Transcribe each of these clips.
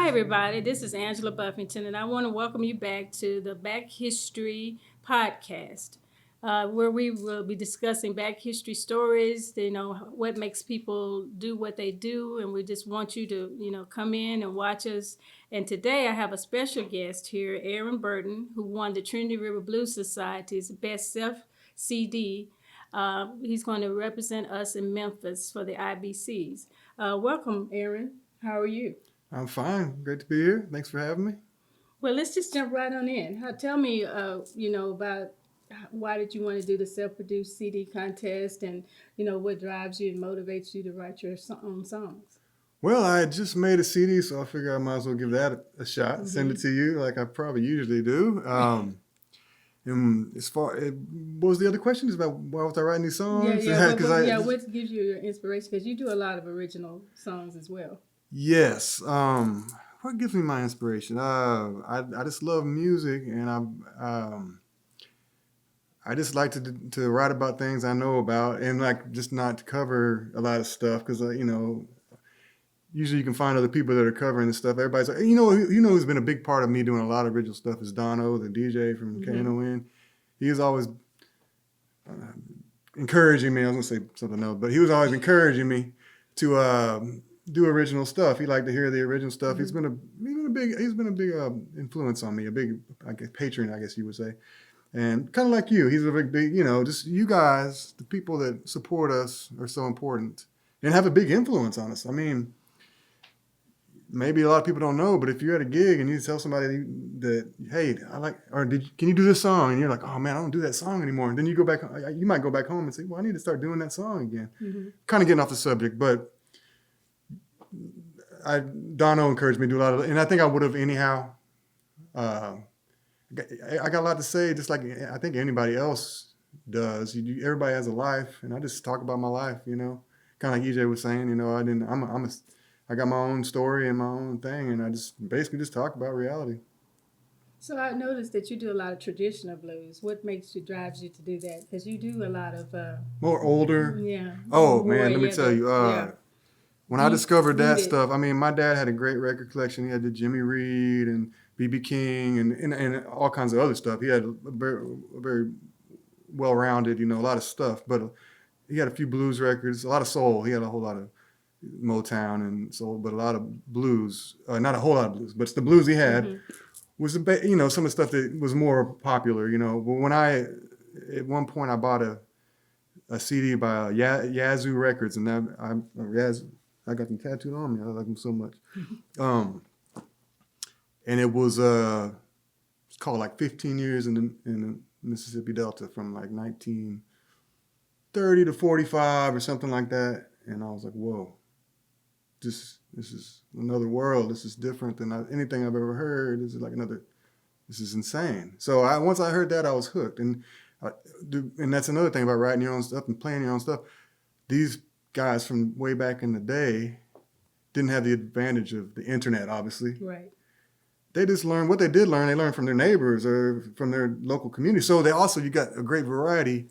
everybody. This is Angela Buffington, and I want to welcome you back to the Back History Podcast, where we will be discussing back history stories, what makes people do what they do, and we just want you to, come in and watch us. And today I have a special guest here, Aaron Burton, who won the Trinity River Blues Society's Best Self CD. He's going to represent us in Memphis for the IBCs. Welcome, Aaron. How are you? I'm fine. Great to be here. Thanks for having me. Well, let's just jump right on in. Tell me, about why did you want to do the self-produced CD contest, and what drives you and motivates you to write your own songs. Well, I just made a CD, so I figure I might as well give that a shot. Send it to you, like I probably usually do. And what was the other question? Is about why was I writing these songs? What gives you your inspiration? Because you do a lot of original songs as well. Yes. What gives me my inspiration? I just love music, and I just like to write about things I know about, and like just not to cover a lot of stuff because usually you can find other people that are covering this stuff. Everybody's like, who's been a big part of me doing a lot of original stuff is Dono, the DJ from KNON. He was always encouraging me. I was gonna say something else, but he was always encouraging me to do original stuff. He liked to hear the original stuff. He's been a big influence on me, a big patron, I guess you would say. And kind of like you, he's a big, just you guys, the people that support us are so important and have a big influence on us. I mean, maybe a lot of people don't know, but if you're at a gig and you tell somebody that, hey, can you do this song? And you're like, oh man, I don't do that song anymore. And then you might go back home and say, well, I need to start doing that song again. Kind of getting off the subject, but Dono encouraged me to do a lot of it, and I think I would have anyhow. I got a lot to say, just like I think anybody else does. Everybody has a life, and I just talk about my life, kind of like EJ was saying. I got my own story and my own thing, and I just basically just talk about reality. So I noticed that you do a lot of traditional blues. What drives you to do that? Because you do a lot of more older. Yeah. Oh man, let me tell you. When I discovered that stuff, I mean, my dad had a great record collection. He had the Jimmy Reed and B.B. King and all kinds of other stuff. He had a very well-rounded, a lot of stuff. But he had a few blues records, a lot of soul. He had a whole lot of Motown and soul, but a lot of blues. Not a whole lot of blues, but the blues he had was, some of the stuff that was more popular, But at one point, I bought a CD by Yazoo Records, and I got them tattooed on me. I like them so much. And it was it's called like 15 years in the Mississippi Delta from like 1930 to 45 or something like that. And I was like, whoa, this is another world. This is different than anything I've ever heard. This is insane. So once I heard that, I was hooked. And that's another thing about writing your own stuff and playing your own stuff. These guys from way back in the day didn't have the advantage of the internet, obviously. Right. They just learned what they did learn. They learned from their neighbors or from their local community. So you got a great variety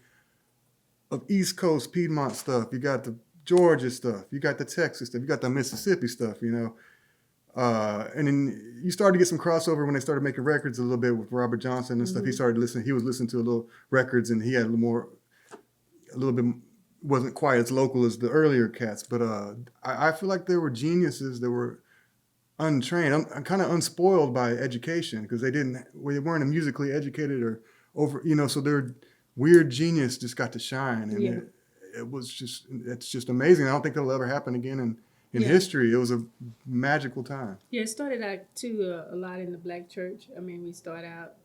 of East Coast Piedmont stuff. You got the Georgia stuff. You got the Texas stuff. You got the Mississippi stuff, And then you started to get some crossover when they started making records a little bit with Robert Johnson and stuff. He started listening. He was listening to a little records, and he had a little bit wasn't quite as local as the earlier cats, but I feel like there were geniuses that were untrained. I'm kind of unspoiled by education because they weren't musically educated or over, so their weird genius just got to shine, and it's just amazing. I don't think that'll ever happen again in history. It was a magical time. Yeah, it started out too a lot in the black church. I mean, we start out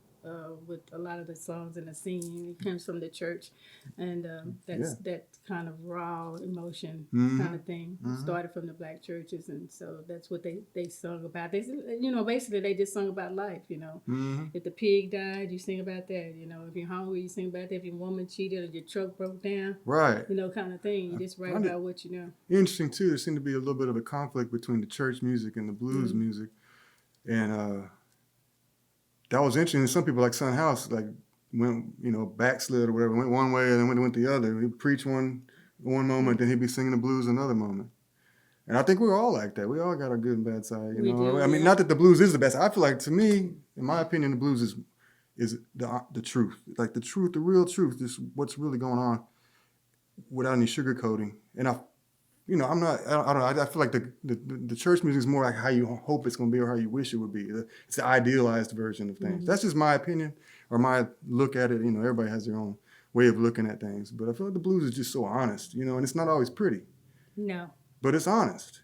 with a lot of the songs in the scene. It comes from the church, and that kind of raw emotion kind of thing started from the black churches, and so that's what they sung about. They basically they just sung about life. If the pig died, you sing about that. If you're hungry, you sing about that. If your woman cheated or your truck broke down, right? Kind of thing. You just write about what you know. Interesting too. There seemed to be a little bit of a conflict between the church music and the blues music, and that was interesting. Some people like Son House, like went, backslid or whatever, went one way and then went the other. He'd preach one moment, then he'd be singing the blues another moment. And I think we're all like that. We all got a good and bad side, you We know. do, I mean, yeah. not that the blues is the best. I feel like, to me, in my opinion, the blues is the truth. Like the truth, the real truth is what's really going on without any sugarcoating. And I'm not, I don't know, I feel like the church music is more like how you hope it's going to be or how you wish it would be. It's the idealized version of things. That's just my opinion or my look at it. You know, everybody has their own way of looking at things. But I feel like the blues is just so honest, you know, and it's not always pretty, No. but it's honest.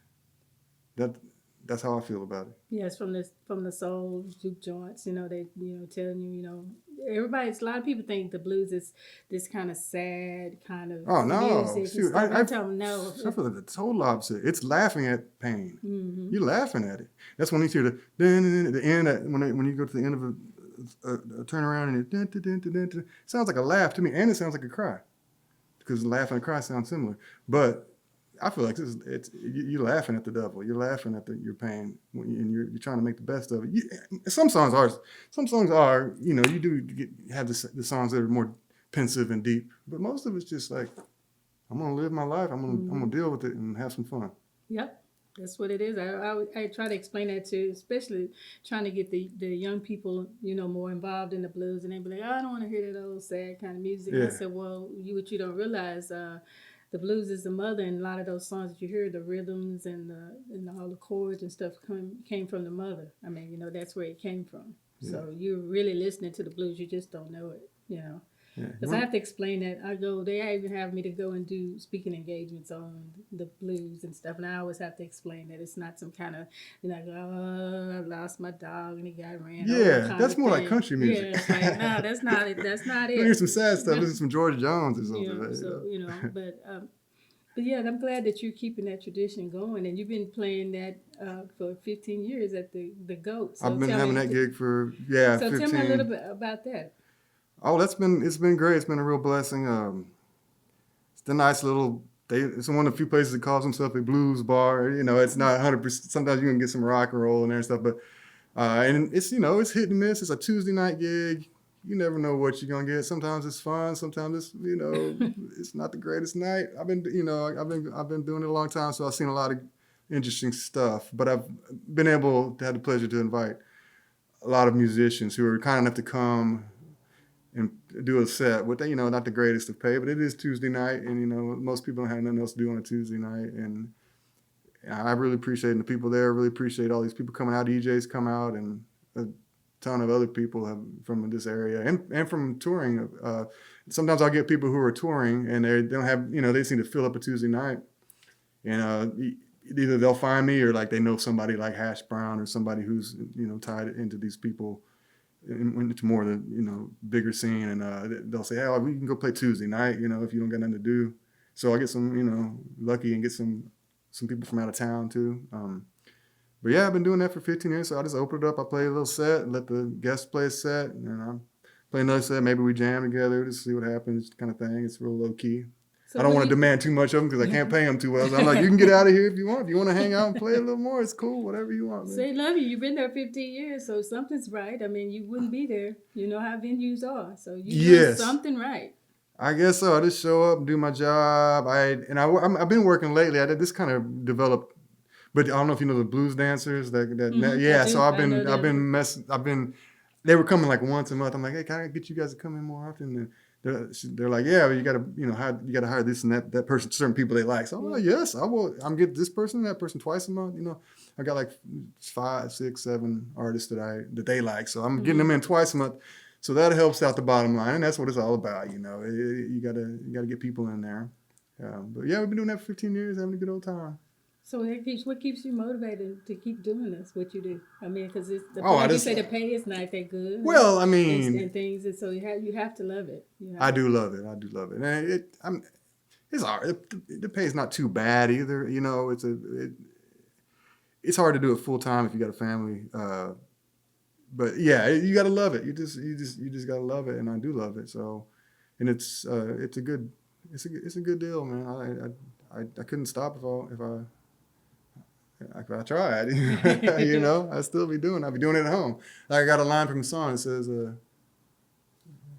That's how I feel about it. Yes, from the soul juke joints, they telling you, everybody's a lot of people think the blues is this kind of sad kind of Oh no, music and shoot! stuff. I tell them no. I feel like the total opposite. It's laughing at pain. Mm-hmm. You're laughing at it. That's when you hear the end. When you go to the end of a turnaround and it sounds like a laugh to me, and it sounds like a cry, because laugh and cry sound similar. But I feel like you're laughing at the devil. You're laughing at your pain, and you're trying to make the best of it. Some songs are, you do have the songs that are more pensive and deep, but most of it's just like, I'm gonna live my life. I'm gonna deal with it and have some fun. Yep, that's what it is. I try to explain that too, especially trying to get the young people, more involved in the blues, and they be like, oh, I don't want to hear that old sad kind of music. Yeah. I said, well, what you don't realize, the blues is the mother, and a lot of those songs that you hear, the rhythms and all the chords and stuff came from the mother. I mean, that's where it came from. Yeah. So you're really listening to the blues. You just don't know it, Because I have to explain that. They even have me to go and do speaking engagements on the blues and stuff. And I always have to explain that it's not some kind of, I lost my dog and he got ran over. Yeah, that's more like country music. Yeah, it's like, no, that's not it. That's not it. You hear some sad stuff. Listen to some George Jones or something. But yeah, I'm glad that you're keeping that tradition going. And you've been playing that for 15 years at the GOAT. So I've been having that gig for, so 15. Tell me a little bit about that. Oh, it's been great. It's been a real blessing. It's the nice little. It's one of the few places that calls himself a blues bar. It's not 100%. Sometimes you can get some rock and roll in there and stuff, but and it's it's hit and miss. It's a Tuesday night gig. You never know what you're gonna get. Sometimes it's fun. Sometimes it's it's not the greatest night. I've been doing it a long time, so I've seen a lot of interesting stuff. But I've been able to have the pleasure to invite a lot of musicians who are kind enough to come and do a set with, not the greatest of pay, but it is Tuesday night, and most people don't have nothing else to do on a Tuesday night, and I really appreciate the people there. I really appreciate all these people coming out. DJs come out, and a ton of other people from this area and from touring. Sometimes I'll get people who are touring and they don't have, they just need to fill up a Tuesday night, and either they'll find me or like they know somebody like Hash Brown or somebody who's tied into these people. Into more of the bigger scene, and they'll say, "Hey, we can go play Tuesday night, if you don't got nothing to do." So I get some, lucky and get some people from out of town too. But yeah, I've been doing that for 15 years. So I just open it up, I play a little set, let the guests play a set, and I play another set. Maybe we jam together to see what happens, kind of thing. It's real low key. So I don't want to demand too much of them because I can't pay them too well. So I'm like, you can get out of here if you want. If you want to hang out and play a little more, it's cool. Whatever you want, man. Say, love you. You've been there 15 years, so something's right. I mean, you wouldn't be there. You know how venues are. So you do something right. I guess so. I just show up and do my job. I've been working lately. This kind of developed, but I don't know if you know the blues dancers. So I've been. They were coming like once a month. I'm like, hey, can I get you guys to come in more often? They're like, yeah, but you gotta hire this and that person, certain people they like. So I'm like, yes, I will. I'm getting this person, that person twice a month. I got like 5, 6, 7 artists that they like. So I'm getting them in twice a month. So that helps out the bottom line, and that's what it's all about. You gotta get people in there. But yeah, we've been doing that for 15 years, having a good old time. So what keeps you motivated to keep doing this? What you do? I mean, because you say the pay is not that good. Well, I mean, and things, and so you have to love it. I do love it. And it's hard. The pay is not too bad either. It's hard to do it full time if you got a family. But yeah, you gotta love it. You just gotta love it, and I do love it. So, and it's a good deal, man. I couldn't stop if I tried. I'd still be doing it. I'd be doing it at home. Like I got a line from a song that says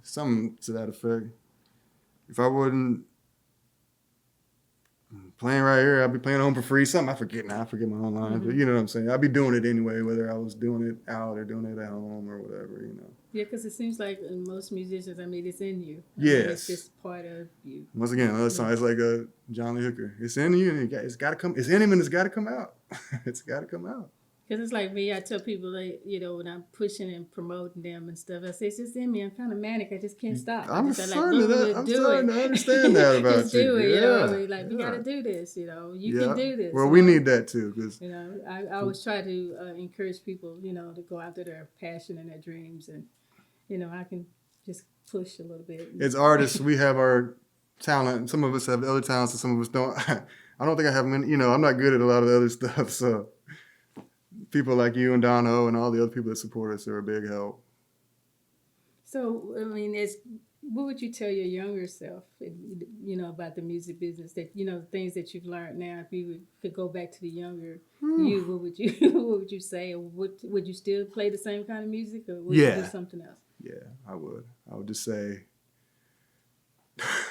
something to that effect. If I wouldn't playing right here. I'll be playing home for free. Something I forget now. I forget my own lines, but you know what I'm saying. I'll be doing it anyway, whether I was doing it out or doing it at home or whatever, you know. Yeah, because it seems like in most musicians, I mean, it's in you. Yes. It's just part of you. Once again, another song. It's like a John Lee Hooker. It's in you, and it's got to come. It's in him, and it's got to come out. It's got to come out. Because it's like me, I tell people, like, you know, when I'm pushing and promoting them and stuff, I say, it's just in me. I'm kind of manic. I just can't stop. I'm starting to understand that about just you. do it, yeah. you know. I mean, like, you got to do this, you know. You can do this. Well, we need that too. Cause, you know, I always try to encourage people, you know, to go after their passion and their dreams. And, you know, I can just push a little bit. As artists, we have our talent. Some of us have other talents and some of us don't. I don't think I have many, you know, I'm not good at a lot of the other stuff, so people like you and Don O and all the other people that support us are a big help. So, I mean, what would you tell your younger self, you know, about the music business? That, you know, the things that you've learned now. If you could go back to the younger you, what would you say? Or would you still play the same kind of music, or would you do something else? Yeah, I would. I would just say,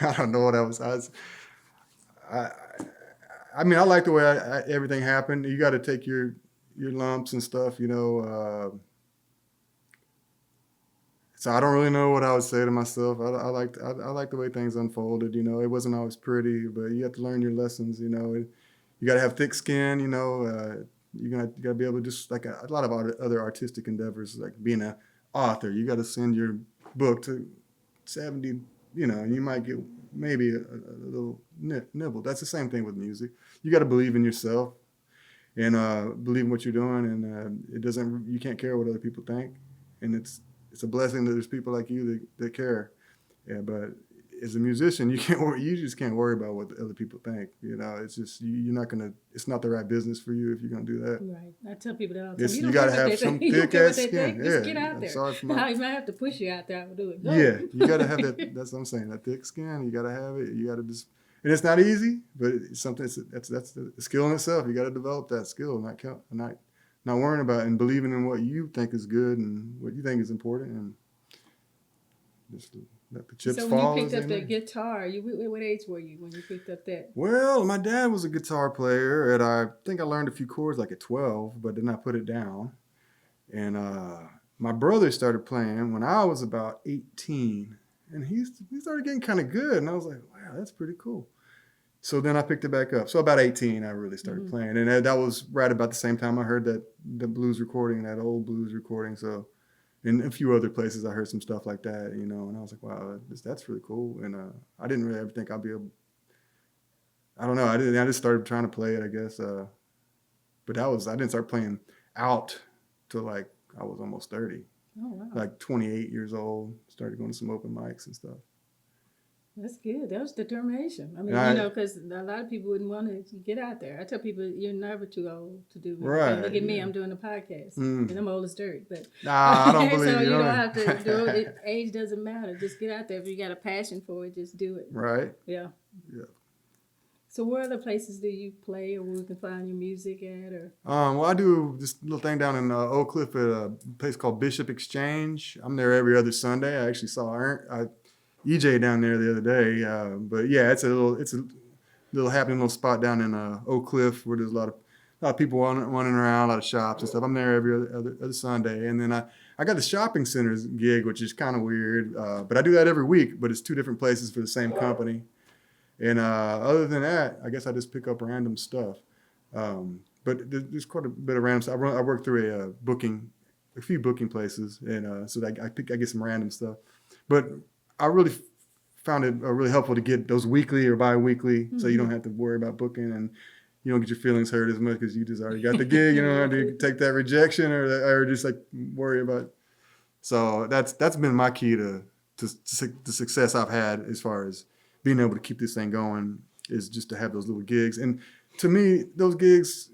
I don't know what I was. I mean, I like the way everything happened. You got to take your lumps and stuff, you know. So I don't really know what I would say to myself. I like the way things unfolded. You know, it wasn't always pretty, but you have to learn your lessons. You know, you got to have thick skin. You know, you got to be able to just like a lot of other artistic endeavors, like being an author. You got to send your book to 70. You know, and you might get maybe a little nibble. That's the same thing with music. You got to believe in yourself and believe in what you're doing, and you can't care what other people think, and it's a blessing that there's people like you that care. Yeah, but as a musician, you just can't worry about what the other people think. You know, it's just you're not gonna. It's not the right business for you if you're gonna do that. Right. I tell people that all the time. You gotta have some thick ass skin. Just get out there. I might have to push you out there. I will do it. Go. Yeah, you gotta have that. That's what I'm saying. That thick skin. You gotta have it. You gotta just. And it's not easy, but it's something. That's the skill in itself. You gotta develop that skill, not worrying about it, and believing in what you think is good and what you think is important, and just let the chips fall. So when you picked up that guitar, what age were you when you picked up that? Well, my dad was a guitar player, and I think I learned a few chords like at 12, but then I put it down. And my brother started playing when I was about 18, and he started getting kind of good, and I was like, wow, that's pretty cool. So then I picked it back up. So about 18, I really started playing. And that was right about the same time I heard the blues recording, that old blues recording. So in a few other places, I heard some stuff like that, you know, and I was like, wow, that's really cool. And I didn't really ever think I'd be able, I don't know. I just started trying to play it, I guess. But I didn't start playing out till like I was almost 30. Oh, wow. Like 28 years old, started going to some open mics and stuff. That's good. That was determination. I mean, you know, because a lot of people wouldn't want to get out there. I tell people, you're never too old to do it. Right. Look at me, I'm doing a podcast, and I'm old as dirt. But I don't believe so you. You don't have to do it. Age doesn't matter. Just get out there. If you got a passion for it, just do it. Right. Yeah. Yeah. So where other places do you play, or where we can find your music at? Or well, I do this little thing down in Oak Cliff at a place called Bishop Exchange. I'm there every other Sunday. I actually saw EJ down there the other day. But yeah, it's a little happening little spot down in Oak Cliff where there's a lot of people running around, a lot of shops and stuff. I'm there every other Sunday, and then I got the shopping centers gig, which is kind of weird. But I do that every week, but it's 2 different places for the same company. And other than that, I guess I just pick up random stuff. But there's quite a bit of random stuff. I work through a few booking places, and so I get some random stuff. But I really found it really helpful to get those weekly or bi-weekly, so you don't have to worry about booking and you don't get your feelings hurt as much because you just already got the gig. You don't have to take that rejection or just like worry about it. So that's been my key to the success I've had as far as being able to keep this thing going, is just to have those little gigs. And to me, those gigs,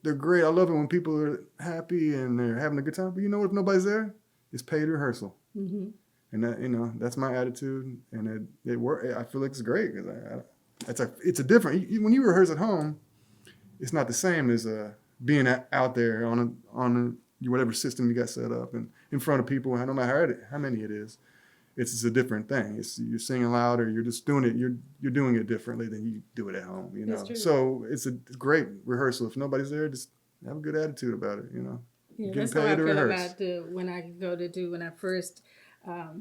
they're great. I love it when people are happy and they're having a good time. But you know what? If nobody's there, it's paid rehearsal. Mm-hmm. And that, you know, that's my attitude, and it works. I feel like it's great because it's a different. When you rehearse at home, it's not the same as being out there on whatever system you got set up and in front of people, no matter how many it is. it's a different thing. You're singing loud, or you're just doing it. You're doing it differently than you do it at home. You know. That's true. So it's a great rehearsal. If nobody's there, just have a good attitude about it. You know. Yeah, Getting that's how I paid to feel rehearse. about when I go to do when I first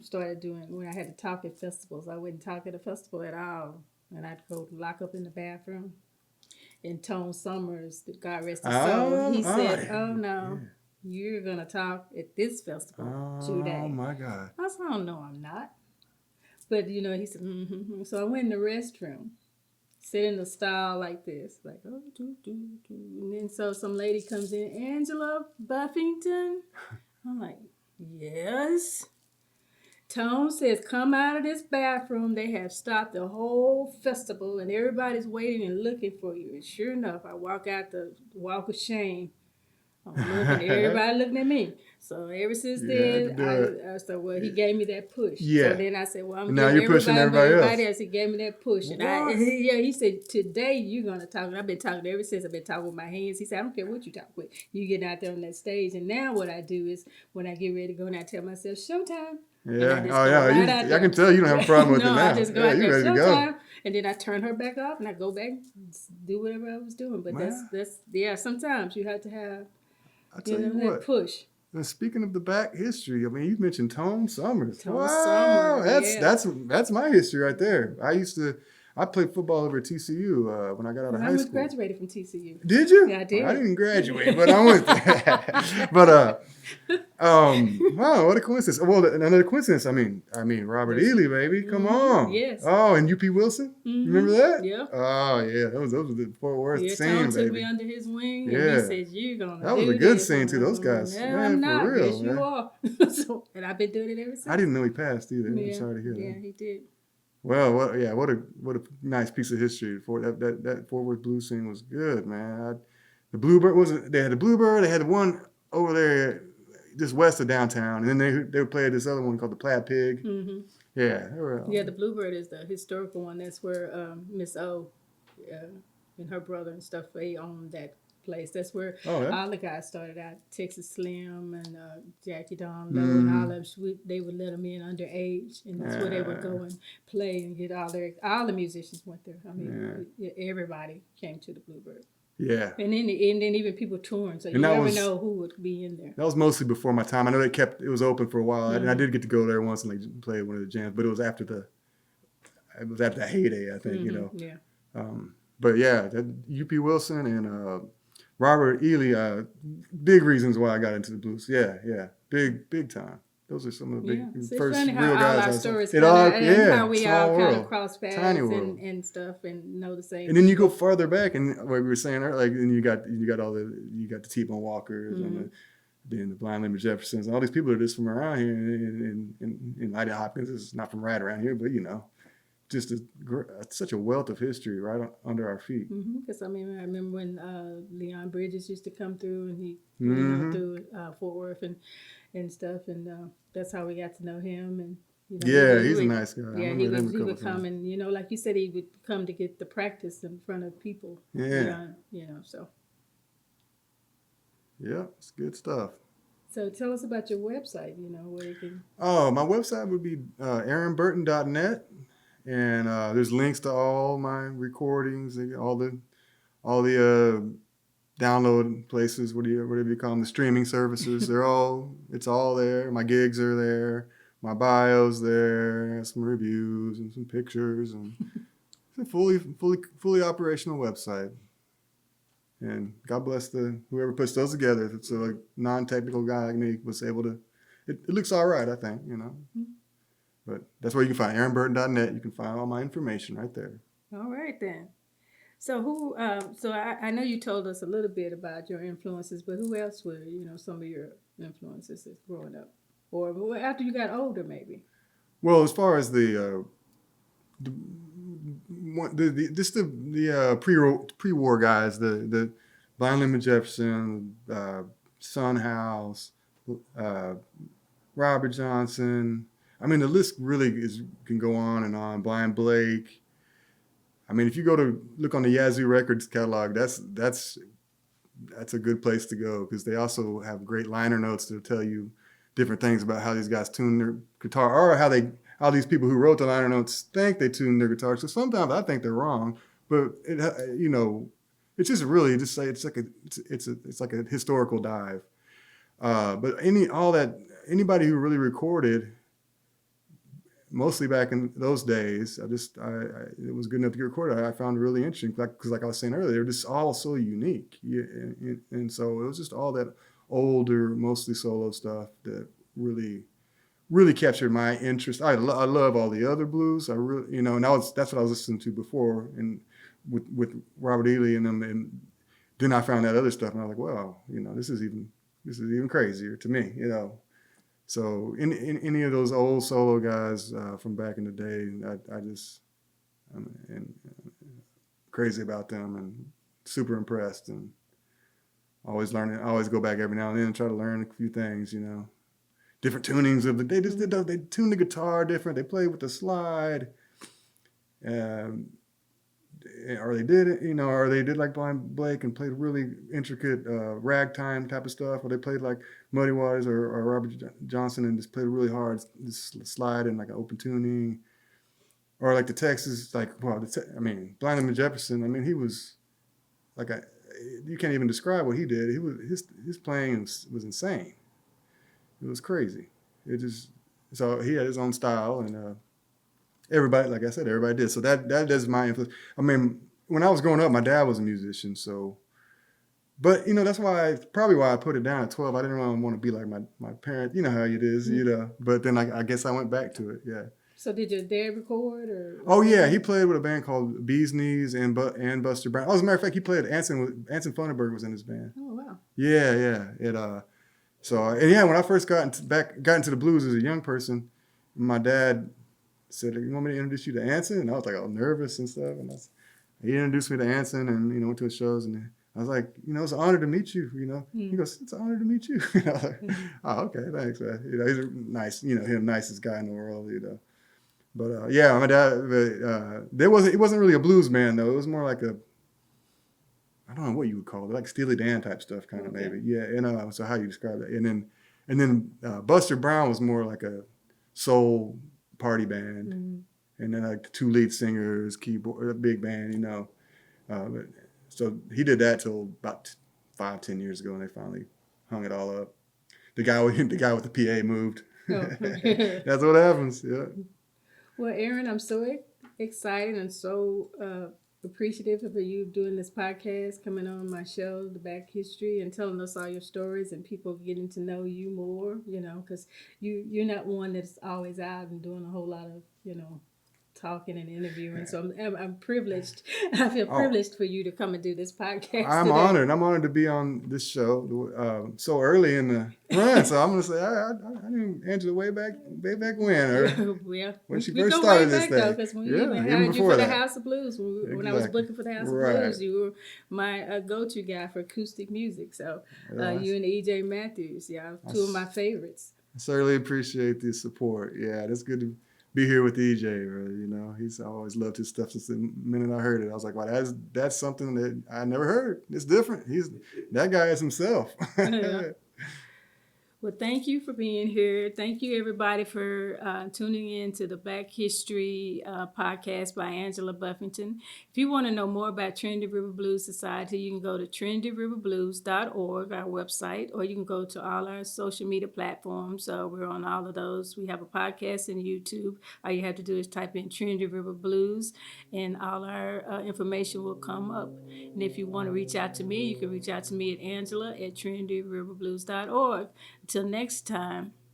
started doing when I had to talk at festivals. I wouldn't talk at a festival at all, and I'd go lock up in the bathroom. And Tone Summers, God rest his soul, he said, "Oh no, you're gonna talk at this festival today." Oh my God! I said, "Oh no, I'm not." But you know, he said, "Mm-hmm." So I went in the restroom, sit in the stall like this, like oh, and then so some lady comes in, Angela Buffington. I'm like, yes. Tone says, come out of this bathroom. They have stopped the whole festival and everybody's waiting and looking for you. And sure enough, I walk out the walk of shame. I'm looking, everybody looking at me. So ever since then, I said, well, he gave me that push. Yeah. So then I said, well, I'm now you're pushing everybody else. He gave me that push. And he said, today you're going to talk. And I've been talking ever since. I've been talking with my hands. He said, I don't care what you talk with. You get out there on that stage. And now what I do is when I get ready to go and I tell myself, showtime. Yeah. I can tell you don't have a problem with it now. I just go out there, ready to go. And then I turn her back off and I go back and do whatever I was doing. But that's sometimes you have to have that push. And speaking of the back history, I mean, you mentioned Tone Summers. Summers. That's my history right there. I played football over at TCU when I got out of high school. I graduated from TCU. Did you? Yeah, I did. I didn't graduate, but I went there. But wow, what a coincidence. Well, another coincidence. I mean, Robert Ely, baby, come on. Yes. Oh, and UP Wilson. Remember that? Yeah. Oh yeah, those were the Fort Worth scene, Tone baby. took me under his wing, and he said, "You're gonna." That was a good scene too. Those guys, man, for real, yes, you are. And I've been doing it ever since. I didn't know he passed either. I'm sorry to hear that. Yeah, he did. Well, what a nice piece of history. For that Fort Worth blues scene was good, man. The Bluebird they had the Bluebird. They had one over there just west of downtown, and then they would play this other one called the Plaid Pig. Mm-hmm. Yeah, the Bluebird is the historical one. That's where Miss O and her brother and stuff, they owned that place. That's where all the guys started out. Texas Slim and Jackie Don Lowe and all of them. They would let them in underage, and that's where they would go and play and get all the musicians went there. I mean, everybody came to the Bluebird. Yeah. And then even people touring, so you never know who would be in there. That was mostly before my time. I know it was open for a while, and I did get to go there once and play one of the jams, but it was after the heyday, I think, you know. Yeah. But yeah, UP Wilson and Robert Ely, big reasons why I got into the blues. Yeah, big time. Those are some of the first real guys. How our stories how we all kind of cross paths and stuff and know the same. And then you go farther back, and what we were saying earlier, like, and you got the T-Bone Walkers and the Blind Lemon Jeffersons, and all these people are just from around here. And Ida Hopkins is not from right around here, but you know, just such a wealth of history right under our feet. Because I remember when Leon Bridges used to come through, and he through Fort Worth and stuff, and that's how we got to know him. And he's a nice guy. Yeah, he would come, and like you said, he would come to get the practice in front of people. Yeah, so. Yeah, it's good stuff. So tell us about your website. Where you can. Oh, my website would be aaronburton.net. And there's links to all my recordings, all the download places, whatever you call them, the streaming services. It's all there. My gigs are there. My bio's there. Some reviews and some pictures, and it's a fully operational website. And God bless whoever puts those together. It's a non-technical guy like me was able to. It looks all right, I think. But that's where you can find aaronburton.net. You can find all my information right there. All right, then. So I know you told us a little bit about your influences, but who else were, some of your influences growing up? Or after you got older, maybe? Well, as far as the pre-war guys, the Blind Lemon Jefferson, Son House, Robert Johnson. I mean, the list really can go on and on. Blind Blake. I mean, if you go to look on the Yazoo Records catalog, that's a good place to go, because they also have great liner notes to tell you different things about how these guys tune their guitar, or how these people who wrote the liner notes think they tune their guitar. So sometimes I think they're wrong, but it's just really just say it's like a historical dive. But anybody who really recorded, mostly back in those days, it was good enough to get recorded. I found it really interesting because like I was saying earlier, they're just all so unique. Yeah, and so it was just all that older, mostly solo stuff that really, really captured my interest. I love all the other blues. I really, and that's what I was listening to before, and with Robert Ely and them, and then I found that other stuff, and I was like, well, this is even crazier to me, So in any of those old solo guys from back in the day, I'm crazy about them and super impressed, and always learning. I always go back every now and then and try to learn a few things, different tunings of they tune the guitar different. They play with the slide, or they did it, or they did like Blind Blake and played really intricate ragtime type of stuff, or they played like Muddy Waters or Robert Johnson and just played really hard, just slide and like an open tuning, or like the Texas, Blind Lemon Jefferson. He was like you can't even describe what he did. His playing was insane. It was crazy. So he had his own style, and everybody, like I said, everybody did. So that is my influence. When I was growing up, my dad was a musician, so. But that's probably why I put it down at 12. I didn't really want to be like my parent. You know how it is, But then I guess I went back to it. Yeah. So did your dad record or? Oh yeah, he played with a band called Bees Knees and Buster Brown. Oh, as a matter of fact, he played Anson Funderburg was in his band. Oh wow. Yeah. When I first got into the blues as a young person, my dad said, "You want me to introduce you to Anson?" And I was like, all nervous and stuff. And he introduced me to Anson, and went to his shows, and I was like, it's an honor to meet you. He goes, "It's an honor to meet you." I was like, "Oh, okay, thanks, man." He's a nice, him nicest guy in the world, But my dad, it wasn't really a blues band though. It was more like I don't know what you would call it, like Steely Dan type stuff, kind of maybe. Yeah, and so how you describe that? And then Buster Brown was more like a soul party band, and then like the two lead singers, keyboard, a big band, so he did that till about 5-10 years ago, and they finally hung it all up. The guy with the PA moved. Oh. That's what happens. Yeah. Well, Aaron, I'm so excited and so appreciative of you doing this podcast, coming on my show, The Back History, and telling us all your stories and people getting to know you more, because you're not one that's always out and doing a whole lot of, talking and interviewing. So I'm privileged. I feel privileged for you to come and do this podcast. I'm honored. I'm honored to be on this show so early in the run. So I'm going to say I knew Angela way back when, or when she first started this thing. Because when I hired you for the House of Blues, when I was booking for the House of Blues, you were my go-to guy for acoustic music. So you and E.J. Matthews, two of my favorites. I certainly appreciate the support. Yeah, that's good to be here with EJ, really, he's always loved his stuff since the minute I heard it. I was like, wow, that's something that I never heard. It's different. That guy is himself. Yeah. Well, thank you for being here. Thank you, everybody, for tuning in to the Black History podcast by Angela Buffington. If you want to know more about Trinity River Blues Society, you can go to trinityriverblues.org, our website, or you can go to all our social media platforms. We're on all of those. We have a podcast and YouTube. All you have to do is type in Trinity River Blues, and all our information will come up. And if you want to reach out to me, you can reach out to me at Angela at trinityriverblues.org. Until next time,